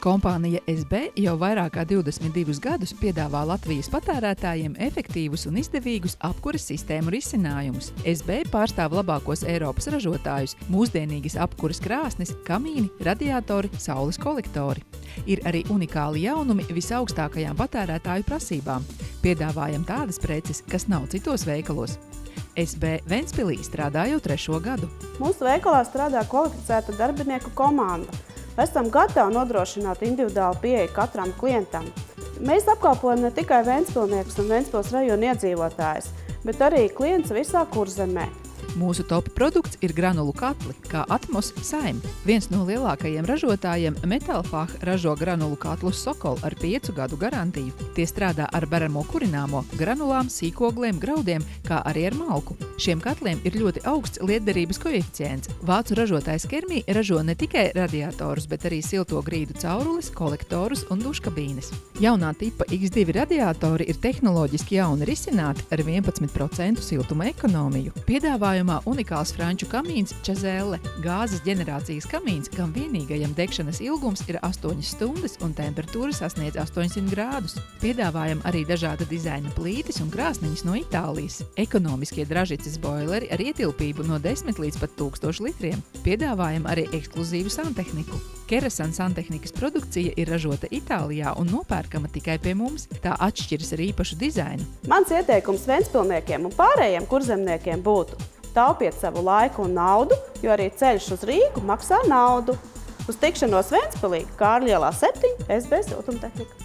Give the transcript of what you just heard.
Kompānija SB jau vairāk kā 22 gadus piedāvā Latvijas patērētājiem efektīvus un izdevīgus apkures sistēmu risinājumus. SB pārstāv labākos Eiropas ražotājus, mūsdienīgas apkures krāsnes, kamīni, radiatori, saules kolektori. Ir arī unikāli jaunumi visaugstākajām patērētāju prasībām. Piedāvājam tādas preces, kas nav citos veikalos. SB Ventspilī strādā jau 3. gadu. Mūsu veikalā strādā kvalificēta darbinieku komanda. Esam gatavi nodrošināt individuālu pieeju katram klientam. Mēs apkalpojam ne tikai ventspilniekus un Ventspils rajona iedzīvotājus, bet arī klientus visā Kurzemē. Mūsu top produkts ir granulu katli, kā Atmos Saim. Viens no lielākajiem ražotājiem Metalfach ražo granulu katlus Sokol ar 5 gadu garantiju. Tie strādā ar beramo kurināmo, granulām, sīkogliem, graudiem, kā arī ar malku. Šiem katliem ir ļoti augsts lietderības koeficients. Vācu ražotājs Kermī ražo ne tikai radiatorus, bet arī silto grīdu caurules, kolektorus un duškabīnes. Jaunā tipa X2 radiatori ir tehnoloģiski jauni risināti ar 11% siltuma ekonomiju. Piedāvājumā unikāls franču kamīns Čazelle. Gāzes ģenerācijas kamīns, kam vienīgajam degšanas ilgums ir 8 stundas un temperatūra sasniedz 800 grādus. Piedāvājam arī dažāda dizaina plītis un krāsniņas no Itālijas. Ekonomiskie dražices boileri ar ietilpību no 10 līdz pat 1000 litriem. Piedāvājam arī ekskluzīvu santehniku. Kerasan santehnikas produkcija ir ražota Itālijā un nopērkama tikai pie mums. Tā atšķiras ar īpašu dizainu. Mans ieteikums ventspilniekiem un pārējiem kurzemniekiem būtu: taupiet savu laiku un naudu, jo arī ceļš uz Rīgu maksā naudu. Uz tikšanos Ventspilī, Kārļielā 7, SB Siltumtehnika.